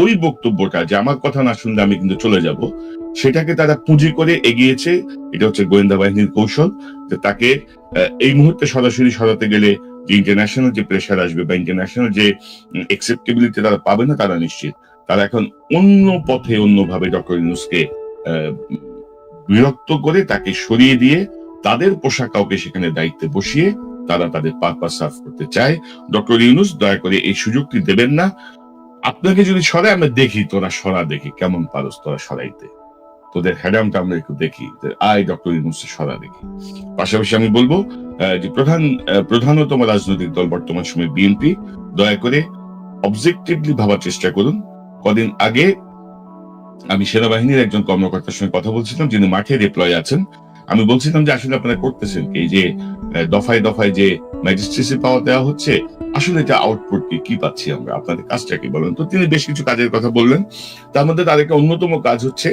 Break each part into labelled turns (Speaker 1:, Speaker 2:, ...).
Speaker 1: ওই বক্তব্যটা যে আমার কথা না শুনলে আমি কিন্তু চলে যাব, সেটাকে তারা পুঁজি করে এগিয়েছে। এটা হচ্ছে গোয়েন্দা বাহিনীর কৌশল, যে তাকে এই মুহূর্তে সরাসরি সরাতে গেলে যে ইন্টারন্যাশনাল যে প্রেশার আসবে বা ইন্টারন্যাশনাল যে অ্যাকসেপ্টেবিলিটি তারা পাবে না, তারা নিশ্চিত তারা এখন অন্য পথে অন্যভাবে ডক্টর ইউনূসকে বিরক্ত করে তাকে সরিয়ে দিয়ে তাদের পোষা কাউকে সেখানে দায়িত্বে বসিয়ে তারা তাদের পারপাস সার্ভ করতে চায়। ডক্টর ইউনূস দয়া করে এই সুযোগটি দেবেন না। আপনাকে যদি সরায় আমরা দেখি, তোরা সরা, দেখি কেমন পারস তোরা সরাইতে, তোদের হ্যাডামটা আমরা একটু দেখি, আয় ডক্টর ইউনূসের সরা দেখি। পাশাপাশি আমি বলবো যে প্রধানতম রাজনৈতিক দল বর্তমান সময় বিএনপি, দয়া করে অবজেক্টিভলি ভাবার চেষ্টা করুন। কদিন আগে আমি সেনাবাহিনীর একজন কর্মকর্তার সঙ্গে কথা বলছিলাম, যিনি মাঠে ডিপ্লয় আছেন। আমি বলছিলাম যে আসলে আপনারা করতেছেন কি, যে দফায় দফায় যে ম্যাজিস্ট্রেসি পাওয়ার দেওয়া হচ্ছে, আসলে এটা আউটপুট কি পাচ্ছি আমরা, আপনাদের কাজটা কি বলেন। তো তিনি বেশ কিছু কাজের কথা বললেন। তার মধ্যে তার একটা অন্যতম কাজ হচ্ছে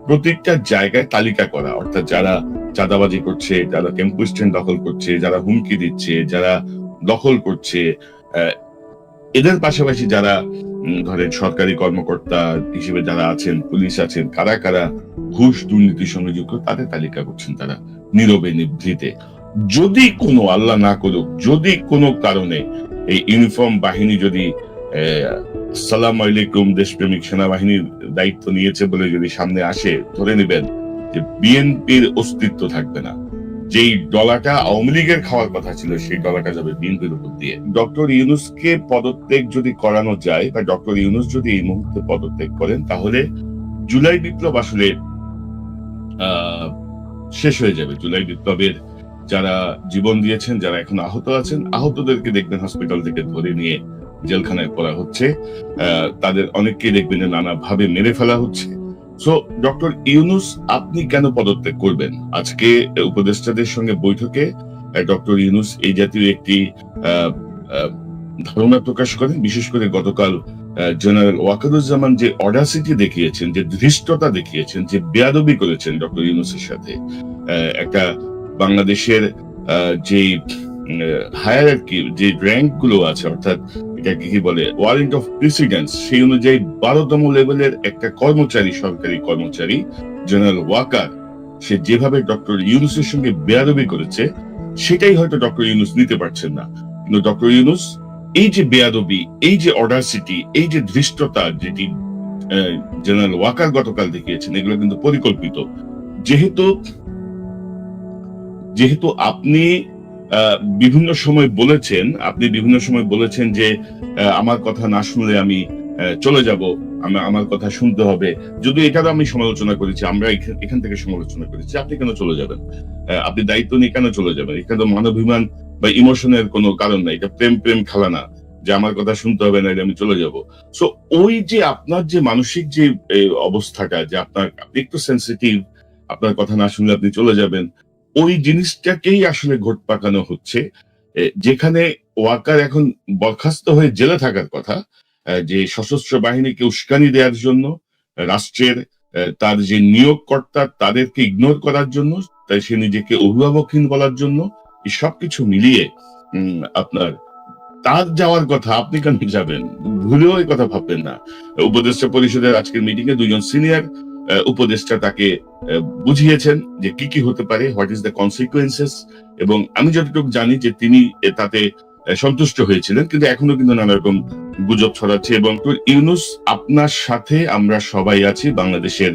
Speaker 1: প্রত্যেকটা জায়গায় তালিকা করা, অর্থাৎ যারা চাঁদাবাজি করছে, যারা টেম্পো স্ট্যান্ড দখল করছে, যারা হুমকি দিচ্ছে, যারা দখল করছে, এদের পাশাপাশি যারা ধরেন সরকারি কর্মকর্তা হিসেবে যারা আছেন, পুলিশ আছেন, কারা কারা ঘুষ দুর্নীতির সঙ্গে যুক্ত, তাদের তালিকা করছেন তারা নীরবে নিভৃতে। যদি কোনো, আল্লাহ না করুক, যদি কোনো কারণে এই ইউনিফর্ম বাহিনী যদি সালাম আলাইকুম দেশপ্রেমিক সেনাবাহিনীর দায়িত্ব নিয়েছে বলে যদি সামনে আসে, ধরে নেবেন যে বিএনপির অস্তিত্ব থাকবে না। যেই ডলাটা আওয়ামী লীগের খাওয়ার কথা ছিল, সেই ডলাটা যাবে বিএনপির উপর দিয়ে। ডক্টর ইউনূসকে পদত্যাগ যদি করানো যায়, বা ডক্টর ইউনূস যদি এই মুহূর্তে পদত্যাগ করেন, তাহলে জুলাই বিপ্লব আসলে শেষ হয়ে যাবে। জুলাই বিপ্লবের যারা জীবন দিয়েছেন, যারা এখন আহত আছেন, আহতদেরকে দেখবেন হসপিটাল থেকে ধরে নিয়ে জেলখানায় পড়া হচ্ছে, তাদের অনেককে দেখবেন নানা ভাবে মেরে ফেলা হচ্ছে। সো ডক্টর ইউনূস আপনি কেন পদত্যাগ করবেন? আজকে উপদেষ্টাদের সঙ্গে বৈঠকে ডক্টর ইউনূস এই জাতীয় একটি ধারণা প্রকাশ করেন। বিশেষ করে গতকাল জেনারেল ওয়াকারুজ্জামান যে অডাসিটি দেখিয়েছেন, যে ধৃষ্টতা দেখিয়েছেন, যে বেয়াদবি করেছেন ডক্টর ইউনূসের সাথে, একটা বাংলাদেশের যে হায়ারার্কি, যে র্যাঙ্ক গুলো আছে, অর্থাৎ এটাকে কি বলে, ওয়ারেন্ট অফ প্রেসিডেন্স, সেই অনুযায়ী 12তম লেভেলের একটা কর্মচারী, সরকারি কর্মচারী জেনারেল ওয়াকার, সে যেভাবে ডক্টর ইউনূসের সঙ্গে বেয়াদবি করেছে, সেটাই হয়তো ডক্টর ইউনূস নিতে পারছেন না। কিন্তু ডক্টর ইউনূস এই যে বেয়াদবি, এই যে অডাসিটি, এই যে ধৃষ্টতা যেটি জেনারেল ওয়াকার গতকাল দেখিয়েছেন, এগুলো কিন্তু পরিকল্পিত। যেহেতু আপনি বিভিন্ন সময় বলেছেন যে আমার কথা না শুনলে আমি চলে যাব, আমার কথা শুনতে হবে। যদি এটারও আমি সমালোচনা করেছি, আমরা এখান থেকে সমালোচনা করেছি, আপনি কেন চলে যাবেন? আপনি দায়িত্ব নিয়ে কেন চলে যাবেন? এখানে মানবিমান বা ইমোশনের কোনো কারণ নাই। এটা প্রেম খেলা না যে আমার কথা শুনতে হবে না, আমি চলে যাব। সো ওই যে আপনার যে মানসিক যে অবস্থাটা, যে আপনি একটু সেন্সিটিভ, আপনার কথা না শুনলে আপনি চলে যাবেন, ওই জিনিসটাকেই আসলে ঘোট পাকানো হচ্ছে। যেখানে ওয়াকার এখন বরখাস্ত হয়ে জেলে থাকার কথা, যে সশস্ত্র বাহিনীকে উস্কানি দেওয়ার জন্য, রাষ্ট্রের তার যে নিয়োগকর্তা তাদেরকে ইগনোর করার জন্য, তাই সে নিজেকে অভিভাবকহীন বলার জন্য, এই সবকিছু মিলিয়ে আপনার তার যাওয়ার কথা, আপনি কেন যাবেন? ভুলেও এই কথা ভাববেন না। উপদেষ্টা পরিষদের আজকের মিটিং এ দুজন সিনিয়র উপদেষ্টা তাকে বুঝিয়েছেন যে কি কি হতে পারে, হোয়াট ইজ দ্য কনসিকুয়েন্সেস, এবং আমি যতটুকু জানি যে তিনি তাতে সন্তুষ্ট হয়েছিলেন। কিন্তু এখনো কিন্তু নানা রকম গুজব ছড়াচ্ছে। এবং ইউনূস, আপনার সাথে আমরা সবাই আছি, বাংলাদেশের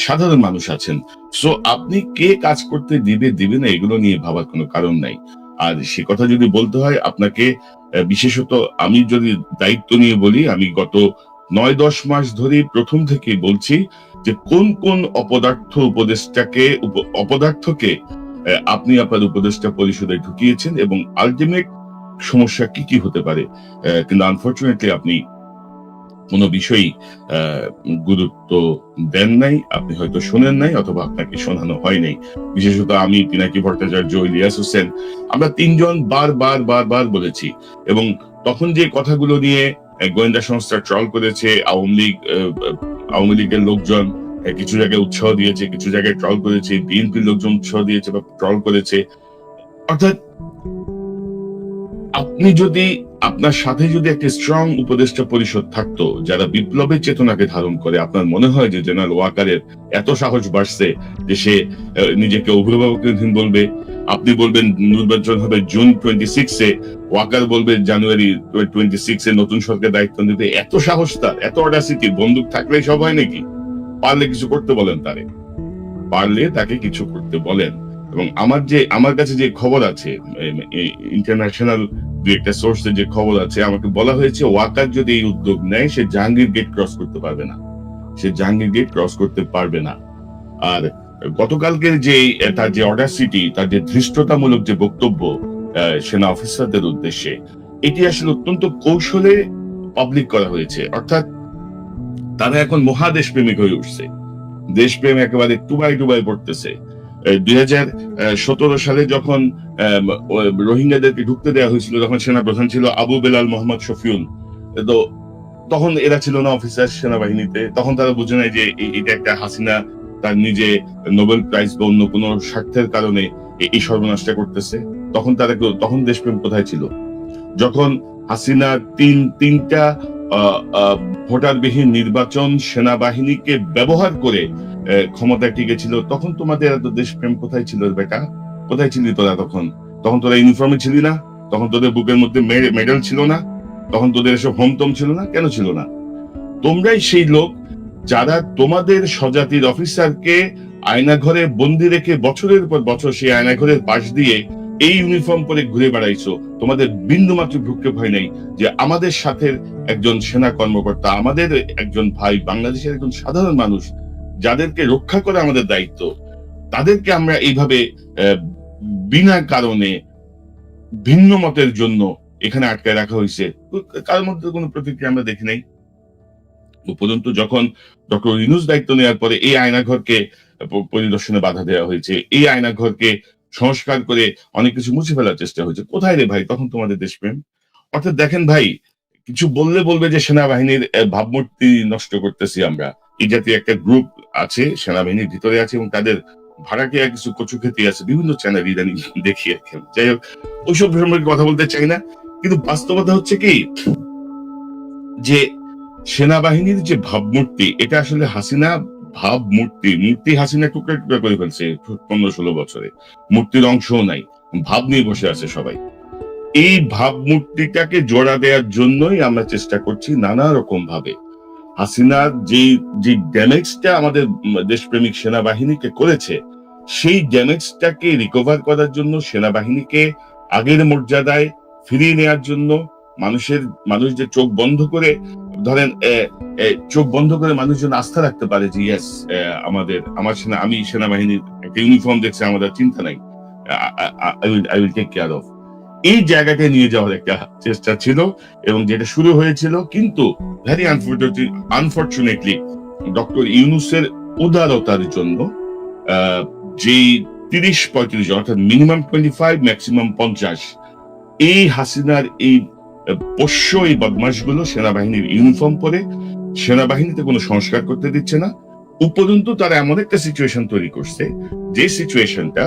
Speaker 1: সাধারণ মানুষ আছেন। সো আপনি কে কাজ করতে দিবে না, এগুলো নিয়ে ভাবার কোনো কারণ নাই। আর সে কথা যদি বলতে হয় আপনাকে, বিশেষত আমি যদি দায়িত্ব নিয়ে বলি, আমি গত 9-10 মাস ধরে প্রথম থেকে বলছি যে কোন কোন অপদার্থকে আপনি আপনার উপদেষ্টা পরিষদে ঢুকিয়েছেন এবং আলটিমেট সমস্যা কি কি হতে পারে। কিন্তু আনফরচুনেটলি আপনি কোনো বিষয়ই গুরুত্ব দেন নাই, আপনি হয়তো শোনেন নাই, অথবা আপনাকে শোনানো হয় নাই। বিশেষত আমি, পিনাকি ভট্টাচার্য, ইলিয়াস হোসেন, আমরা তিনজন বার বলেছি। এবং তখন যে কথাগুলো নিয়ে গোয়েন্দা সংস্থা ট্রল করেছে, আওয়ামী লীগের লোকজন কিছু জায়গায় উৎসাহ দিয়েছে, কিছু জায়গায় ট্রল করেছে, বিএনপির লোকজন উৎসাহ দিয়েছে বা ট্রল করেছে। অর্থাৎ আপনি যদি আপনার সাথে যদি একটা স্ট্রং উপদেষ্টা পরিষদ থাকতো যারা বিপ্লবের চেতনাকে ধারণ করে, আপনার মনে হয় যে জেনারেল ওয়াকারের এত সাহস বাড়ছে যে সে নিজেকে অভিভাবকহীন বলবে? আপনি বলবেন নির্বাচন হবে জুন 26-এ, ওয়াকার বলবে জানুয়ারি 26-এ নতুন সরকার দায়িত্ব নিতে। এত সাহস তার, এত অডাসিটি! বন্দুক থাকলেই সব হয় নাকি? পারলে কিছু করতে বলেন তারে, পারলে তাকে কিছু করতে বলেন। এবং আমার কাছে যে খবর আছে, ইন্টারন্যাশনাল দু একটা সোর্সে যে খবর আছে, আমাকে বলা হয়েছে ওয়াকার যদি এই উদ্যোগ নেয় সে জাহাঙ্গীর গেট ক্রস করতে পারবে না, সে জাহাঙ্গীর গেট ক্রস করতে পারবে না। আর গতকালকের যে তার যে অডাসিটি, তার যে ধৃষ্টতামূলক যে বক্তব্য সেনা অফিসারদের উদ্দেশ্যে, এটি আসলে অত্যন্ত কৌশলে পাবলিক করা হয়েছে। অর্থাৎ তারা এখন মহাদেশ প্রেমিক হয়ে উঠছে, দেশপ্রেম একেবারে টুবাই টুবাই পড়তেছে। 2017 সালে যখন রোহিঙ্গাদেরকে ঢুকতে দেওয়া হয়েছিল, তখন সেনা প্রধান ছিল আবু বেলাল মোহাম্মদ শফিউল। তো তখন এরা ছিল না অফিসার সেনাবাহিনীতে, তখন তারা বুঝে নাই যে এটা একটা হাসিনা তার নিজে নোবেল প্রাইজ বা অন্য কোনো স্বার্থের কারণে এই সর্বনাশটা করতেছে। তখন দেশপ্রেম কোথায় ছিল? যখন হাসিনা তিনটা ভোটারবিহীন নির্বাচন সেনাবাহিনীকে ব্যবহার করে ক্ষমতায় টিকেছিল, তখন তোমাদের এত দেশপ্রেম কোথায় ছিল বেটা? কোথায় ছিলি তোরা তখন? তখন তোরা ইউনিফর্মে ছিলি না? তখন তোদের বুকের মধ্যে মেডেল ছিল না? তখন তোদের এসব হোমটম ছিল না? কেন ছিল না? তোমরাই সেই লোক যারা তোমাদের স্বজাতির অফিসারকে আয়নাঘরে বন্দি রেখে বছরের পর বছর সেই আয়নাঘরের পাশ দিয়ে এই ইউনিফর্ম পরে ঘুরে বেড়াইছো। তোমাদের বিন্দু মাত্র ভ্রুক্ষেপ হয় নাই যে আমাদের সাথে একজন সেনা কর্মকর্তা, আমাদের একজন ভাই, বাংলাদেশের একজন সাধারণ মানুষ যাদেরকে রক্ষা করা আমাদের দায়িত্ব, তাদেরকে আমরা এইভাবে বিনা কারণে ভিন্ন মতের জন্য এখানে আটকায় রাখা হয়েছে। কারোর মধ্যে কোনো প্রতিক্রিয়া আমরা দেখি নাই। উপরন্তু যখন ডক্টর ইউনূস দায়িত্ব নেওয়ার পরে এই আয়নাঘরকে পরিদর্শনে বাধা দেওয়া হয়েছে, এই আয়নাঘরকে সংস্কার করে অনেক কিছু মুছে ফেলার চেষ্টা হয়েছে। কোথায় রে ভাই তখন তোমাদের দেশপ্রেম? অর্থাৎ দেখেন ভাই, কিছু বললে বলবে যে সেনাবাহিনীর ভাবমূর্তি নষ্ট করতেছি আমরা। এই জাতীয় একটা গ্রুপ আছে সেনাবাহিনীর ভিতরে আছে এবং তাদের ভাড়াটিয়া কিছু কচুক্ষেতি আছে, বিভিন্ন চ্যানেল ইদানিং দেখি আর কি। যাই হোক, ওইসব সম্পর্কে কথা বলতে চাই না, কিন্তু বাস্তবতা হচ্ছে কি যে সেনাবাহিনীর যে ভাবমূর্তি, এটা আসলে হাসিনা মূর্তি হাসিনা টুকরা টুকরা করে ফেলছে 15-16 বছরে। মূর্তির অংশও নাই, ভাব নিয়ে বসে আছে সবাই। এই ভাবমূর্তিটাকে জোড়া দেওয়ার জন্যই আমরা চেষ্টা করছি নানা রকম ভাবে। হাসিনার যে ড্যামেজটা আমাদের দেশপ্রেমিক সেনাবাহিনীকে করেছে, সেই ড্যামেজটাকে রিকভার করার জন্য, সেনাবাহিনীকে আগের মর্যাদায় ফিরিয়ে নেওয়ার জন্য, মানুষ যে চোখ বন্ধ করে ধরেন চোখ বন্ধ করে মানুষজন আস্থা রাখতে পারে যে ইয়েস, আমি সেনাবাহিনীর একটা ইউনিফর্ম দেখছি, আমাদের চিন্তা নাই, I will take care of, এই জায়গাটায় নিয়ে যাওয়ার একটা চেষ্টা ছিল এবং যেটা শুরু হয়েছিল। কিন্তু ভেরি আনফরচুনেটলি ডক্টর ইউনূসের উদারতার জন্য যেই 30-35 অর্থাৎ মিনিমাম 25 ম্যাক্সিমাম 50 এই হাসিনার এই পোষ্য এই বদমাশগুলো সেনাবাহিনীর ইউনিফর্ম পরে সেনাবাহিনীতে কোনো সংস্কার করতে দিচ্ছে না। উপরন্তু তারা এমন একটা সিচুয়েশন তৈরি করছে, যে সিচুয়েশনটা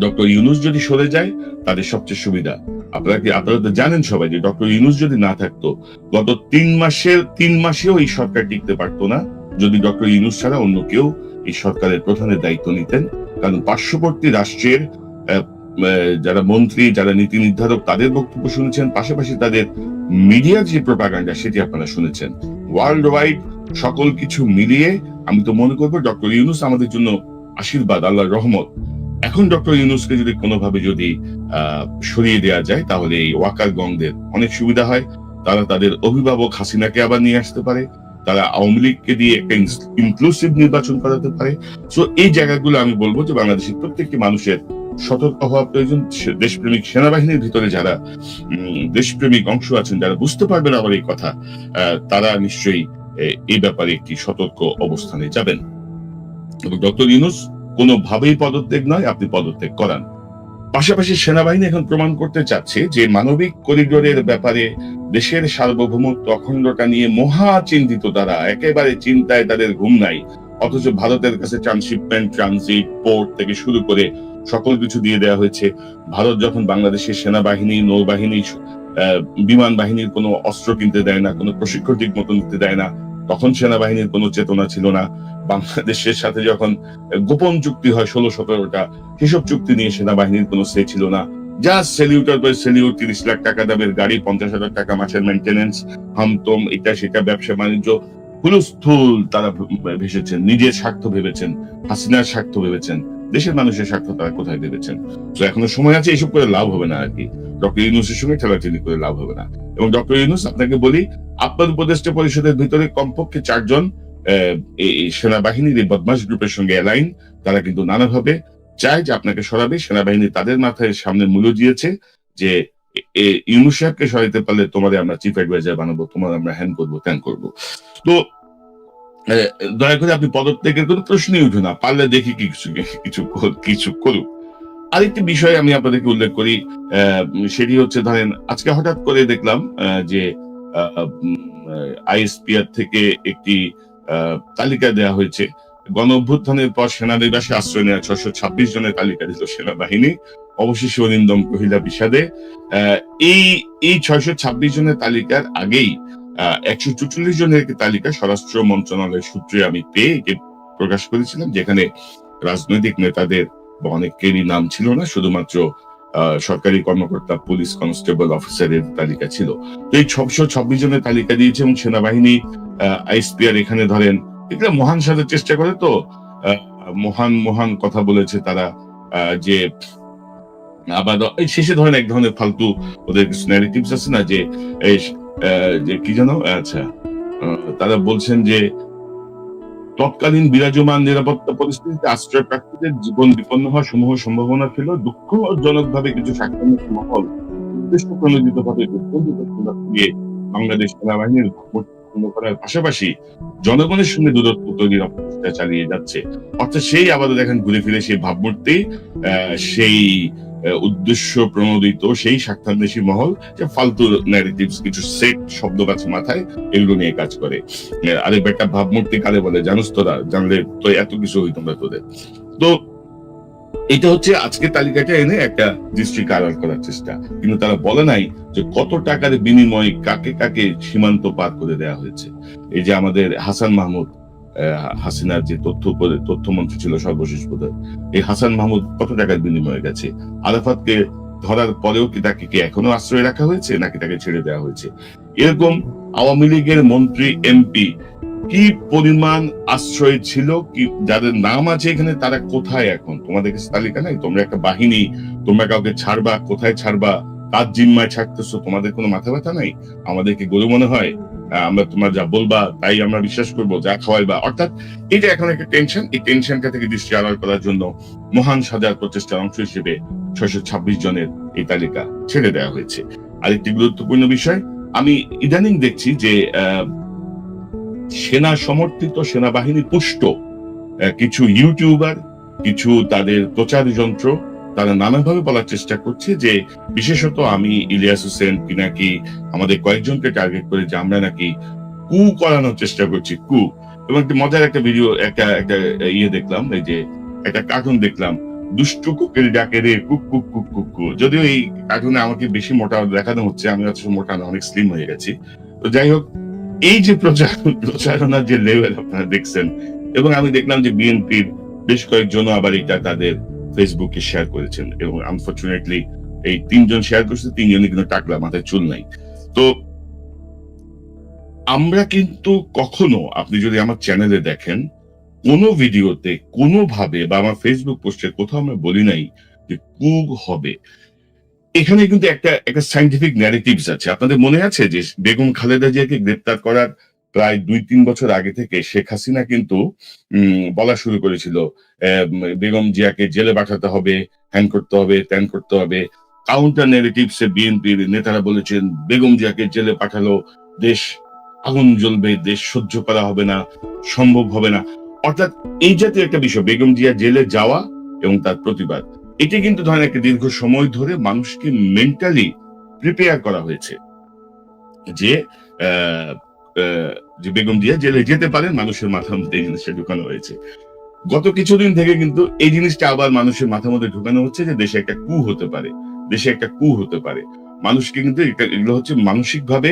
Speaker 1: ডক্টর ইউনূস যদি সরে যায় তাদের সবচেয়ে সুবিধা। আপনারা তো জানেন সবাই যে ডক্টর ইউনূস যদি না থাকতো, গত 3 মাসেও এই সরকার টিকতে পারতো না যদি ডক্টর ইউনূস ছাড়া অন্য কেউ এই সরকারের প্রধানের দায়িত্ব নিতেন। কারণ পার্শ্ববর্তী রাষ্ট্রের যারা মন্ত্রী, যারা নীতি নির্ধারক, তাদের বক্তব্য শুনেছেন, পাশাপাশি তাদের মিডিয়ার যে প্রোপাগান্ডা সেটি আপনারা শুনেছেন। ওয়ার্ল্ড ওয়াইড সকল কিছু মিলিয়ে আমি তো মনে করবো ডক্টর ইউনূস আমাদের জন্য আশীর্বাদ, আল্লাহর রহমত। এখন ডক্টর ইউনূসকে যদি কোনোভাবে যদি সরিয়ে দেওয়া যায়, তাহলে এই ওয়াকার গংদের অনেক সুবিধা হয়। তারা তাদের অভিভাবক হাসিনাকে আবার নিয়ে আসতে পারে, তারা আওয়ামী লীগকে দিয়ে একটা ইনক্লুসিভ নির্বাচন করাতে পারে। সো এই জায়গাগুলো আমি বলবো যে বাংলাদেশের প্রত্যেকটি মানুষের সতর্ক হওয়া প্রয়োজন। দেশপ্রেমিক সেনাবাহিনীর ভিতরে যারা দেশপ্রেমিক অংশ আছেন, যারা বুঝতে পারবেন আবার এই কথা, তারা নিশ্চয়ই এই ব্যাপারে একটি সতর্ক অবস্থানে যাবেন। এবং ডক্টর ইউনূস কোনোভাবেই পদত্যাগ নয়, আপনি পদত্যাগ করান। পাশাপাশি সেনাবাহিনী এখন প্রমাণ করতে চাচ্ছে যে মানবিক করিডোরের ব্যাপারে দেশের সার্বভৌমত্ব অখণ্ডতা নিয়ে মহা চিন্তিত তারা, একেবারে চিন্তায় তাদের ঘুম নাই। অথচ ভারতের কাছে ট্রান্সশিপমেন্ট, ট্রানজিট, পোর্ট থেকে শুরু করে সকল কিছু দিয়ে দেওয়া হয়েছে। ভারত যখন বাংলাদেশের সেনাবাহিনী, নৌবাহিনী বিমান বাহিনীর কোনো অস্ত্র কিনতে দেয় না, কোনো প্রশিক্ষণ ঠিক মতো নিতে দেয় না। তখন সেনাবাহিনীর কোনো চেতনা ছিল না। বাংলাদেশের সাথে যখন গোপন চুক্তি হয় 16-17টা, সেসব চুক্তি নিয়ে সেনাবাহিনীর কোনো সে ছিল না। জাস্ট সেলিউটার পর সেলিউট, 30 লাখ টাকা দামের গাড়ি, 50,000 টাকা মাসের মেনটেনেন্স, হামতম, এটা সেটা, ব্যবসা বাণিজ্য হুলস্থুল তারা ভেসেছেন। নিজের স্বার্থ ভেবেছেন, হাসিনার স্বার্থ ভেবেছেন, দেশের মানুষের স্বার্থ তারা কোথায় ভেবেছেন? তো এখনো সময় আছে, এসব করে লাভ হবে না আর কি। ডক্টর ইউনূসের সঙ্গে ঠেলাঠেলি করে লাভ হবে না। এবং ডক্টর ইউনূস, আপনাকে বলি, আপনার উপদেষ্টা পরিষদের ভিতরে কমপক্ষে 4 জন এই সেনাবাহিনীর এই বদমাশ গ্রুপের সঙ্গে অ্যালাইন। তারা কিন্তু নানাভাবে চায় যে আপনাকে সরাবে। সেনাবাহিনী তাদের মাথায় সামনে মূল্য দিয়েছে যে ইউনূস সাহেবকে সরাইতে পারলে তোমাদের আমরা চিফ অ্যাডভাইজার বানাবো, তোমার আমরা হ্যান করবো, ত্যান করবো। তো দয়া করে আপনি পদত্যাগের কোনো প্রশ্নই উঠে না, পারলে দেখি কিছু করুক। আরেকটি বিষয় আমি আপনাদেরকে উল্লেখ করি, সেটি হচ্ছে, ধরেন আজকে হঠাৎ করে দেখলাম যে আইএসপিআর থেকে একটি তালিকা দেওয়া হয়েছে। গণ অভ্যুত্থানের পর সেনানিবাসে আশ্রয় নেওয়া 626 জনের তালিকা দিল সেনাবাহিনী, অবশেষে অরিন্দম কহিলা বিষাদে। এই 626 জনের তালিকার আগেই 144 জনের একটি তালিকা স্বরাষ্ট্র মন্ত্রণালয়ের সূত্রে আমি পেয়ে প্রকাশ করেছিলাম, যেখানে রাজনৈতিক নেতাদের বা অনেকেরই নাম ছিল না, শুধুমাত্র সরকারি কর্মকর্তা, পুলিশ কনস্টেবল, অফিসারের তালিকা ছিল। তো এই 626 জনের তালিকা দিয়েছে এবং সেনাবাহিনী আইএসপিআর এখানে ধরেন এগুলো মহান সাজার চেষ্টা করে। তো মহান কথা বলেছে তারা, যে আবার শেষে ধরেন এক ধরনের ফালতু ওদের কিছু ন্যারেটিভস আছে না, যে কি জানো, আচ্ছা, তারা বলছেন যে তৎকালীন বিরাজমান নিরাপত্তা পরিস্থিতিতে আশ্রয় প্রার্থীদের জীবন বিপন্ন হওয়ার সমূহ সম্ভাবনা ছিল। দুঃখজনকভাবে কিছু স্বাক্ষরিত মহল উদ্দেশ্য প্রণোদিত ভাবে দিয়ে বাংলাদেশ সেনাবাহিনীর পূর্ণ করার পাশাপাশি জনগণের সঙ্গে দূরত্ব তৈরির অপচেষ্টা চালিয়ে যাচ্ছে। অর্থাৎ সেই আবারও দেখেন ঘুরে ফিরে সেই ভাবমূর্তি, সেই উদ্দেশ্য প্রণোদিত সেই স্বার্থান্বেষী মহল, যে ফালতু ন্যারেটিভস, কিছু সেট শব্দ গাছ মাথায়, এগুলো নিয়ে কাজ করে। আরে বেটা, ভাবমূর্তি কালে বলে জানোস তোরা, জানলে তো এত কিছু হইতো না তোদের। তো এটা হচ্ছে আজকে তালিকাটা এনে একটা দৃষ্টি আড়াল করার চেষ্টা, কিন্তু তারা বলে নাই যে কত টাকার বিনিময়ে কাকে কাকে সীমান্ত পার করে দেওয়া হয়েছে। এই যে আমাদের হাসান মাহমুদ, হাসিনার যে তথ্যমন্ত্রী ছিল সর্বশেষ বোধহয়, এই হাসান মাহমুদ কত টাকার বিনিময়ে গেছে। আরাফাতকে ধরার পরেও কি তাকে কি এখনো আশ্রয় রাখা হয়েছে, নাকি তাকে ছেড়ে দেওয়া হয়েছে? এরকম আওয়ামী লীগের মন্ত্রী, এমপি কি পরিমাণ আশ্রয় ছিল, কি যাদের নাম আছে এখানে, তারা কোথায় এখন? তোমাদের কাছে তালিকা নাই? তোমরা একটা বাহিনী, তোমরা কাউকে ছাড়বা, কোথায় ছাড়বা, কার জিম্মায় ছাড়তেছো, তোমাদের কোনো মাথা ব্যথা নাই? আমাদেরকে গরু মনে হয়? আমরা তোমার যা বলবা তাই আমরা বিশ্বাস করবো, যা খাওয়াইবা? অর্থাৎ এটা এখন একটা টেনশন। এই টেনশনটা থেকে দৃষ্টি আড়াল করার জন্য মহান সাজার প্রচেষ্টার অংশ হিসেবে 626 জনের এই তালিকা ছেড়ে দেওয়া হয়েছে। আরেকটি গুরুত্বপূর্ণ বিষয়, আমি ইদানিং দেখছি যে সেনা সমর্থিত, সেনাবাহিনী পুষ্ট কিছু ইউটিউবার, কিছু তাদের প্রচার যন্ত্র, তারা নানাভাবে বলার চেষ্টা করছে যে বিশেষত আমি ইলিয়াস হোসেন পিনাকি, আমাদের কয়েকজনকে টার্গেট করে যে আমরা নাকি কু করানোর চেষ্টা করছি, কু। এবং একটি মজার একটা ভিডিও, একটা দেখলাম, এই যে একটা কার্টুন দেখলাম, দুষ্টু কুকের ডাকে রে কুক কুক কুক কুক কু। যদিও এই কার্টুনে আমাকে বেশি মোটা দেখানো হচ্ছে, আমি হচ্ছে মোটা না, অনেক স্লিম হয়ে গেছি। তো যাই হোক, এই যে প্রচারণার যে লেভেল আপনারা দেখছেন, এবং আমি দেখলাম যে বিএনপির বেশ কয়েকজন আবার এটা তাদের ফেসবুকে শেয়ার করেছেন, এবং আনফরচুনেটলি এই 3 জন শেয়ার করছে, 3 জনই কিন্তু টাকলা, মাথায় চুল নাই। তো আমরা কিন্তু কখনো, আপনি যদি আমার চ্যানেলে দেখেন, কোনো ভিডিওতে কোনোভাবে বা আমার ফেসবুক পোস্টে কোথাও আমরা বলি নাই যে কুগ হবে। এখানে কিন্তু একটা সায়েন্টিফিক ন্যারেটিভস আছে। আপনাদের মনে আছে যে বেগম খালেদা জিয়াকে গ্রেপ্তার করার প্রায় 2-3 বছর আগে থেকে শেখ হাসিনা কিন্তু বলা শুরু করেছিল, বেগম জিয়াকে জেলে পাঠাতে হবে, হ্যান করতে হবে, ত্যান করতে হবে। কাউন্টার ন্যারেটিভসে বিএনপির নেতারা বলেছেন বেগম জিয়াকে জেলে পাঠালো দেশ আগুন জ্বলবে, দেশ সহ্য করা হবে না, সম্ভব হবে না। অর্থাৎ এই জাতীয় একটা বিষয়, বেগম জিয়া জেলে যাওয়া এবং তার প্রতিবাদ, এটি কিন্তু ধরেন একটা দীর্ঘ সময় ধরে মানুষকে মেন্টালি প্রিপেয়ার করা হয়েছে যে যে বেগম জিয়া জেলে যেতে পারেন, মানুষের মাথার মধ্যে এই জিনিসটা ঢুকানো হয়েছে। গত কিছুদিন থেকে কিন্তু এই জিনিসটা আবার মানুষের মাথার মধ্যে ঢুকানো হচ্ছে যে দেশে একটা কু হতে পারে, দেশে একটা কু হতে পারে। মানুষকে কিন্তু এগুলো হচ্ছে মানসিকভাবে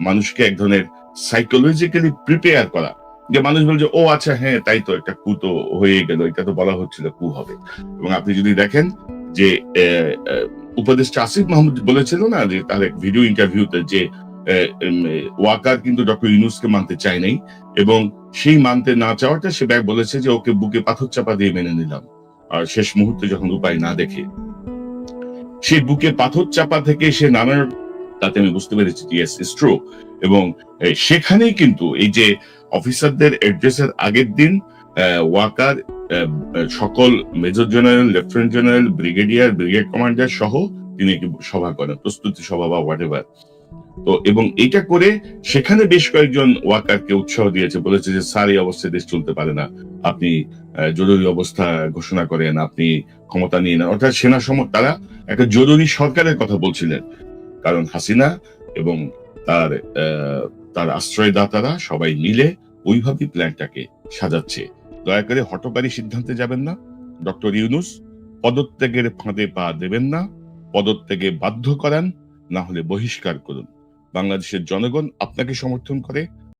Speaker 1: মানুষকে এক ধরনের সাইকোলজিক্যালি প্রিপেয়ার করা, যে মানুষ বলছে ও আচ্ছা হ্যাঁ তাই তো, একটা কু তো হয়ে গেল, এটা তো বলা হচ্ছিল কু হবে। এবং আপনি যদি দেখেন যে উপদেষ্টা আসিফ মাহমুদ বলেছিল না যে তার এক ভিডিও ইন্টারভিউতে যে ওয়াকার কিন্তু ডক্টর ইউনূসকে মানতে চায় নাই, এবং সেই মানতে না চাওয়াটা সে বলেছে যে ওকে বুকে পাথর চাপা দিয়ে মেনে নিলাম। আর শেষ মুহূর্তে যখন উপায় না দেখে সে বুকে পাথর চাপা থেকে সে নানার, তাতে আমি বুঝতে পেরেছি ইয়েস ইটস ট্রু। এবং সেখানেই কিন্তু এই যে অফিসারদের অ্যাড্রেসের আগের দিন ওয়াকার সকল major general, lieutenant general, brigadier, brigade commander সহ তিনি একটি সভা করেন, প্রস্তুতি সভা বা হোয়াট এভার। তো এবং এটা করে সেখানে বেশ কয়েকজন ওয়াকারকে উৎসাহ দিয়েছে, বলেছে যে স্যার এই অবস্থায় দেশ চলতে পারে না, আপনি জরুরি অবস্থা ঘোষণা করেন, আপনি ক্ষমতা নিয়ে নেন। অর্থাৎ তারা একটা জরুরি সরকারের কথা বলছিলেন, কারণ হাসিনা এবং তার তার আশ্রয়দাতারা সবাই মিলে ওইভাবে প্ল্যানটাকে সাজাচ্ছে। দয়া করে হঠকারী সিদ্ধান্তে যাবেন না। ডক্টর ইউনূস পদত্যাগের ফাঁদে পা দেবেন না। পদত্যাগে বাধ্য করান, না হলে বহিষ্কার করুন। বাংলাদেশের জনগণ আপনাকে সমর্থন করে।